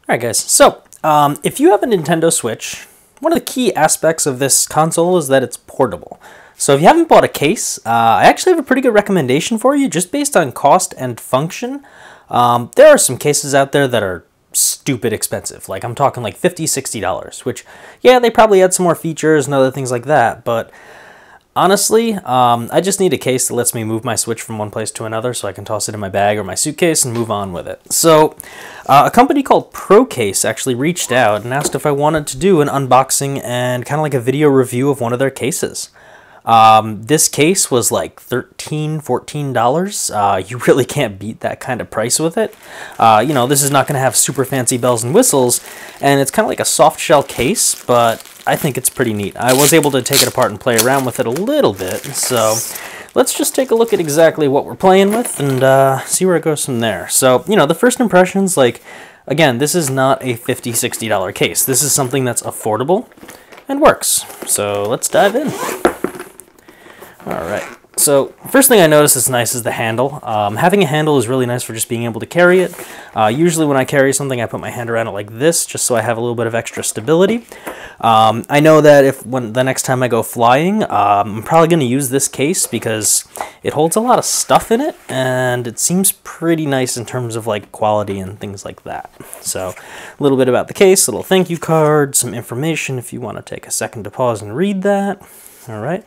Alright guys, so if you have a Nintendo Switch, one of the key aspects of this console is that it's portable. So if you haven't bought a case, I actually have a pretty good recommendation for you just based on cost and function. There are some cases out there that are stupid expensive, like I'm talking like $50, $60, which, yeah, they probably add some more features and other things like that, but honestly, I just need a case that lets me move my Switch from one place to another so I can toss it in my bag or my suitcase and move on with it. So, a company called ProCase actually reached out and asked if I wanted to do an unboxing and kind of like a video review of one of their cases. This case was like $13, $14. You really can't beat that kind of price with it. You know, this is not going to have super fancy bells and whistles, and it's kind of like a soft shell case, but I think it's pretty neat. I was able to take it apart and play around with it a little bit, so let's just take a look at exactly what we're playing with and see where it goes from there. So, you know, the first impressions, like, again, this is not a $50, $60 case. This is something that's affordable and works. So let's dive in. Alright, so first thing I notice is nice is the handle. Having a handle is really nice for just being able to carry it. Usually when I carry something, I put my hand around it like this, just so I have a little bit of extra stability. I know that when the next time I go flying, I'm probably going to use this case because it holds a lot of stuff in it, and it seems pretty nice in terms of like quality and things like that. So a little bit about the case, a little thank you card, some information if you want to take a second to pause and read that. Alright,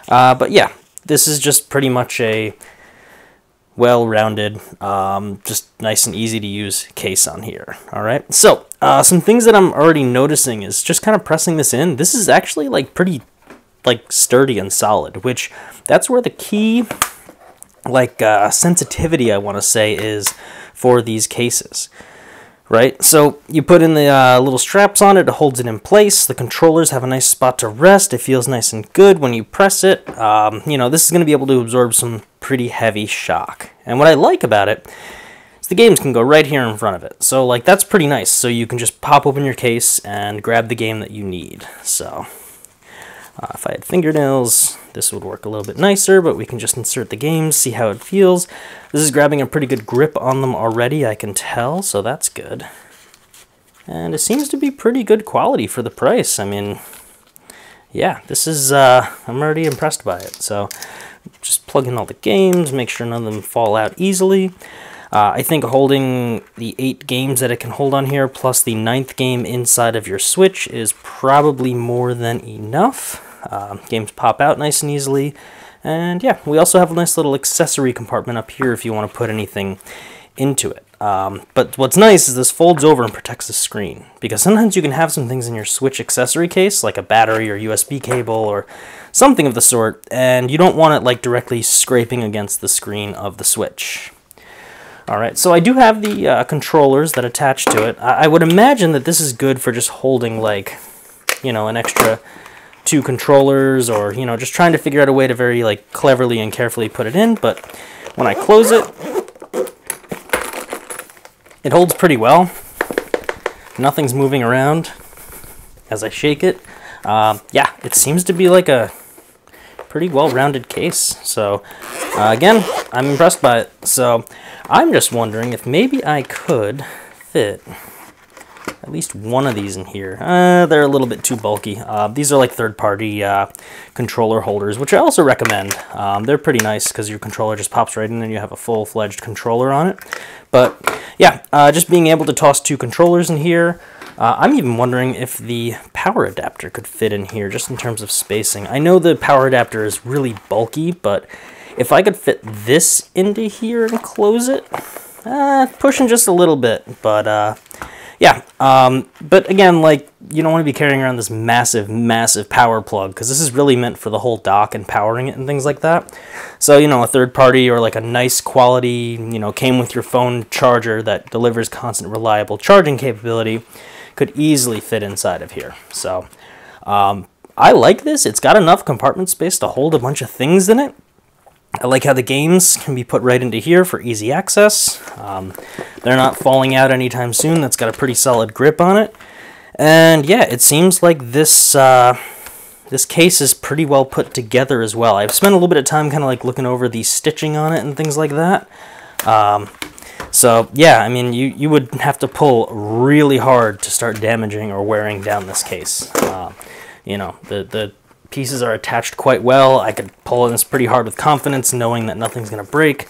but yeah, this is just pretty much a well-rounded, just nice and easy to use case on here. Alright, so some things that I'm already noticing is just kind of pressing this in. This is actually like pretty like sturdy and solid, which that's where the key like sensitivity I want to say is for these cases. Right, so you put in the little straps on it, it holds it in place. The controllers have a nice spot to rest. It feels nice and good when you press it. You know, this is going to be able to absorb some pretty heavy shock. And what I like about it is the games can go right here in front of it. So, like, that's pretty nice. So you can just pop open your case and grab the game that you need. So, if I had fingernails, this would work a little bit nicer, but we can just insert the games, see how it feels. This is grabbing a pretty good grip on them already, I can tell, so that's good. And it seems to be pretty good quality for the price. I mean, yeah, this is, I'm already impressed by it. So, just plug in all the games, make sure none of them fall out easily. I think holding the 8 games that it can hold on here, plus the 9th game inside of your Switch is probably more than enough. Games pop out nice and easily. And yeah, we also have a nice little accessory compartment up here if you want to put anything into it. But what's nice is this folds over and protects the screen, because sometimes you can have some things in your Switch accessory case, like a battery or USB cable or something of the sort, and you don't want it like directly scraping against the screen of the Switch. Alright, so I do have the controllers that attach to it. I would imagine that this is good for just holding, like, you know, an extra 2 controllers, or, you know, just trying to figure out a way to very, like, cleverly and carefully put it in. But when I close it, it holds pretty well. Nothing's moving around as I shake it. Yeah, it seems to be like a pretty well-rounded case. So, again, I'm impressed by it. So, I'm just wondering if maybe I could fit at least one of these in here. They're a little bit too bulky. These are like third-party controller holders, which I also recommend. They're pretty nice because your controller just pops right in and you have a full-fledged controller on it. But yeah, just being able to toss 2 controllers in here. I'm even wondering if the power adapter could fit in here, just in terms of spacing. I know the power adapter is really bulky, but if I could fit this into here and close it, pushing just a little bit, but yeah, but again, like, you don't want to be carrying around this massive, massive power plug, because this is really meant for the whole dock and powering it and things like that. So, you know, a third party or like a nice quality, you know, came with your phone charger that delivers constant, reliable charging capability could easily fit inside of here. So, I like this. It's got enough compartment space to hold a bunch of things in it. I like how the games can be put right into here for easy access. They're not falling out anytime soon. That's got a pretty solid grip on it. And yeah, it seems like this this case is pretty well put together as well. I've spent a little bit of time kind of like looking over the stitching on it and things like that. So yeah, I mean, you would have to pull really hard to start damaging or wearing down this case. You know, the pieces are attached quite well. I could pull on this pretty hard with confidence, knowing that nothing's going to break.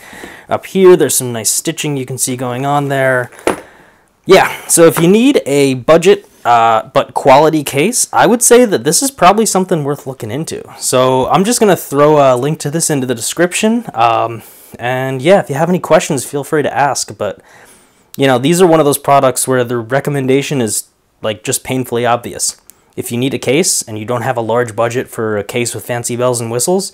Up here, there's some nice stitching you can see going on there. Yeah, so if you need a budget but quality case, I would say that this is probably something worth looking into. So I'm just going to throw a link to this into the description. And yeah, if you have any questions, feel free to ask. But, you know, these are one of those products where the recommendation is like just painfully obvious. If you need a case and you don't have a large budget for a case with fancy bells and whistles,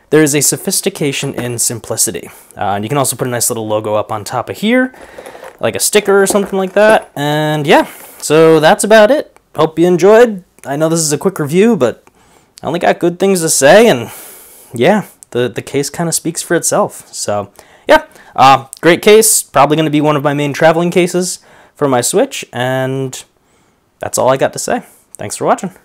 there is a sophistication in simplicity. And you can also put a nice little logo up on top of here, like a sticker or something like that. And yeah, so that's about it. Hope you enjoyed. I know this is a quick review, but I only got good things to say, and yeah, the case kind of speaks for itself. So yeah, great case. Probably going to be one of my main traveling cases for my Switch, and that's all I got to say. Thanks for watching.